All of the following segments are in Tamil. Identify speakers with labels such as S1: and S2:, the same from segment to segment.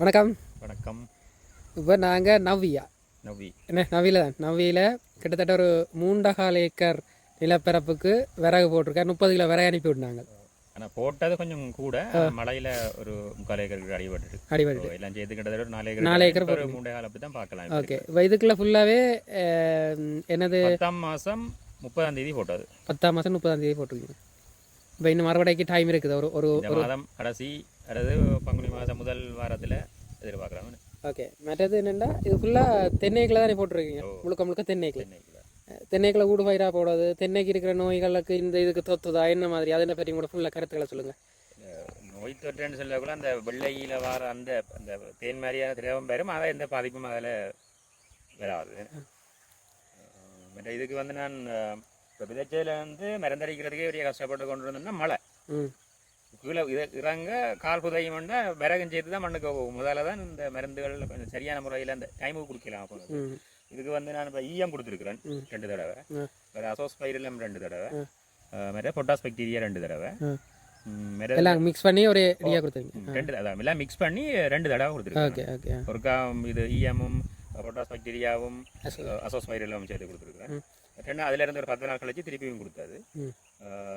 S1: வணக்கம்.
S2: வணக்கம்.
S1: இப்போ நாங்கள் நவியில் தான் நவியில் கிட்டத்தட்ட ஒரு 3.5 ஏக்கர் நிலப்பரப்புக்கு விறகு போட்டிருக்காரு. 30 கிலோ விறகு அனுப்பி விட்டாங்க.
S2: ஆனால் போட்டது கொஞ்சம் கூட மழையில் ஒரு 3/4 ஏக்கருக்கு அடிபட்டு எல்லாம் சேர்த்து கிட்டத்தட்ட ஒரு 4 ஏக்கர் ஒரு 3 அப்படி தான் பார்க்கலாம்.
S1: ஓகே, இப்போ இதுக்குள்ள ஃபுல்லாகவே என்னது
S2: 10ஆம் மாதம் 30ஆம் தேதி போட்டது.
S1: 10ஆம் மாதம் 30ஆம் தேதி போட்டிருக்கீங்க. இப்போ இன்னும் மறுபடிக்கு டைம் இருக்குது. ஒரு
S2: மாதம் கடைசி அதாவது பங்குனி மாதம் முதல் வாரத்தில் எதிர்பார்க்கலாம்.
S1: ஓகே, மற்றது என்னென்னா இது ஃபுல்லாக தென்னைக்கில் தானே போட்டிருக்கீங்க. முழுக்க தென்னைக்கில் ஊடு பயிராக போடாது. தென்னைக்கு இருக்கிற நோய்களுக்கு இந்த இதுக்கு தொத்துதா என்ன மாதிரி அதை பற்றி கூட ஃபுல்லாக கருத்துக்களை சொல்லுங்கள்.
S2: நோய் தொற்றுன்னு சொல்லக்கூட அந்த வெள்ளையில் வர அந்த அந்த தேன் மாதிரியான திரவம் பெறும், அதை எந்த பாதிப்பும் அதில் வராது. மற்ற இதுக்கு வந்து நான் இப்போ விதைச்சதுலேருந்து மருந்தடிக்கிறதுக்கே பெரிய கஷ்டப்பட்டு கொண்டு வந்தோம்னா மழை கீழே இறங்க கால் புதையும்னா விறகும் சேர்த்து தான் மண்ணுக்கு போகும். முதல்ல தான் இந்த மருந்துகள் கொஞ்சம் சரியான முறையில் அந்த டைமுக்கு கொடுக்கலாம். அப்போ இதுக்கு வந்து நான் இப்போ ஈயம் கொடுத்துருக்குறேன் 2 தடவை, வேறு அசோஸ்பைரிலம் 2 தடவை, வேறு பொட்டாஸ் பாக்டீரியா 2 தடவை,
S1: எல்லாம் மிக்ஸ் பண்ணி ஒரு ஐடியா கொடுத்துருங்க.
S2: 2 அதான் எல்லாம் மிக்ஸ் பண்ணி 2 தடவை கொடுத்துருக்கேன். ஒருக்கா இது ஈயமும் பொட்டாஸ் பாக்டீரியாவும் அசோஸ்பைரிலம் சேர்த்து கொடுத்துருக்குறேன். அதிலிருந்து ஒரு 10 நாள் கழிச்சு திருப்பியும் கொடுத்தாது.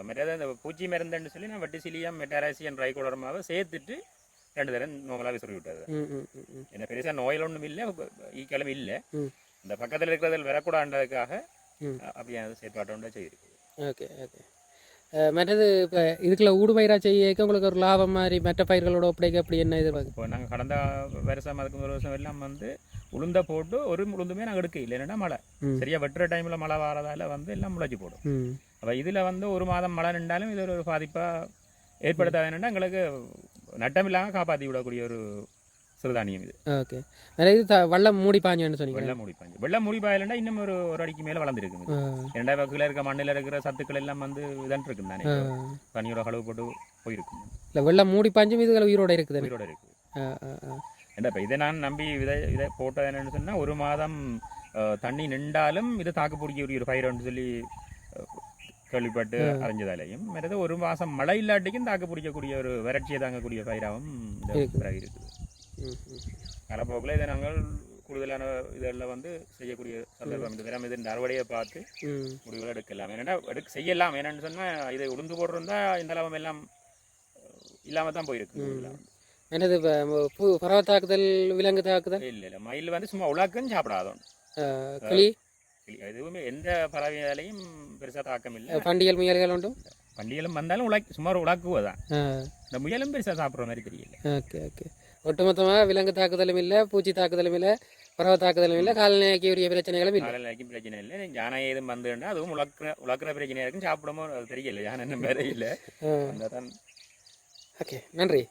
S2: மற்றது அந்த பூச்சி மருந்துன்னு சொல்லி நான் வெட்டிசிலியம் மெட்டாராசியன் ட்ரைகோடர்மாவை சேர்த்துட்டு 2 தடவை நோமலாக சொல்லி விட்டாது. என்ன பெருசாக நோயில் ஒன்றும் இல்லை, ஈக்கிழமை இல்லை, இந்த பக்கத்தில் இருக்கிறதில் வரக்கூடாதுக்காக அப்படியான செயற்பாட்டோட செய்திருக்கு.
S1: Okay okay. மற்றது இப்போ இதுக்குள்ள ஊடு பயிராக செய்ய உங்களுக்கு ஒரு லாபம் மாதிரி மற்ற பயிர்களோட ஒப்படைக்க அப்படி என்ன எதிர்பார்க்கு?
S2: இப்போ நாங்கள் கடந்த வருஷம் அதுக்கு ஒரு வருஷம் எல்லாம் வந்து உளுந்த போட்டு ஒரு உளுந்துமே நாங்கள் எடுக்க இல்லை. என்னென்னா மழை சரியாக வெட்டுற டைமில் மழை வரதால வந்து எல்லாம் முளைச்சி போடும். அப்போ இதில் வந்து ஒரு மாதம் மழை நின்றாலும் இது ஒரு பாதிப்பாக ஏற்படுத்தாது. என்னென்னா எங்களுக்கு நட்டம் இல்லாமல் காப்பாற்றி விடக்கூடிய ஒரு சிறுதானியம் இது.
S1: ஓகே, நிறைய இது வெள்ளம் மூடி பாஞ்சுன்னு சொன்னீங்க.
S2: வெள்ளம் மூடி பாயலன்னா இன்னும் ஒரு அடிக்கு மேலே வளர்ந்துருக்கு. 2 வகையில் இருக்க மண்ணில் இருக்கிற சத்துக்கள் எல்லாம் வந்து இதன் இருக்கு தானே, தண்ணியோட கழுவு போட்டு போயிருக்கும்.
S1: இல்லை வெள்ளம் மூடி பாஞ்சும் இதுகள் உயிரோட இருக்குது.
S2: ஏன்னா இப்போ இதை நான் நம்பி இதை போட்டது என்னன்னு சொன்னால், ஒரு மாதம் தண்ணி நின்றாலும் இது தாக்கு பிடிக்கக்கூடிய ஒரு பயிர்னு சொல்லி கேள்விப்பட்டு அறிஞ்சதாலையும், மற்றது ஒரு மாதம் மழை இல்லாட்டிக்கும் தாக்கு பிடிக்கக்கூடிய ஒரு வறட்சியை தாங்கக்கூடிய பயிராகவும் இருக்குது. காலப்போக்கில் இதை நாங்கள் கூடுதலான இதெல்லாம் வந்து செய்யக்கூடிய சந்தர்ப்பம். இந்த தினம் இதன் அறுவடையை பார்த்து முடிவுகள் எடுக்கலாம். ஏன்னா செய்யலாம். என்னென்னு சொன்னால் இதை உளுந்து போட்டிருந்தா இந்த லாபம் எல்லாம் இல்லாமல் தான் போயிருக்கு.
S1: என்னது இப்போ பறவை தாக்குதல், விலங்கு தாக்குதல்
S2: இல்லை, மயில் வந்து சும்மா உலக்கம் சாப்பிடாதோம்.
S1: கிளி
S2: எதுவுமே எந்த பறவையாலையும் பெருசாக தாக்கம் இல்லை.
S1: பண்டிகல் முயல்கள் உண்டும்.
S2: பண்டிகளும் வந்தாலும் சுமார் உலக்குவதான். இந்த முயலும் பெருசாக சாப்பிட்ற மாதிரி தெரியல.
S1: Okay okay. ஒட்டுமொத்தமாக விலங்கு தாக்குதலும் இல்லை, பூச்சி தாக்குதலும் இல்லை, பறவை தாக்குதலும் இல்லை, கால்நடைக்கு உரிய பிரச்சனைகளும் இல்லை.
S2: கால்நடைக்கும் பிரச்சனை இல்லை. யானை எதுவும் வந்துன்னா அதுவும் உலக்குற பிரச்சனையாக இருக்கும். சாப்பிடமோ அது தெரியல, யானை வேற இல்லை.
S1: ஓகே, நன்றி.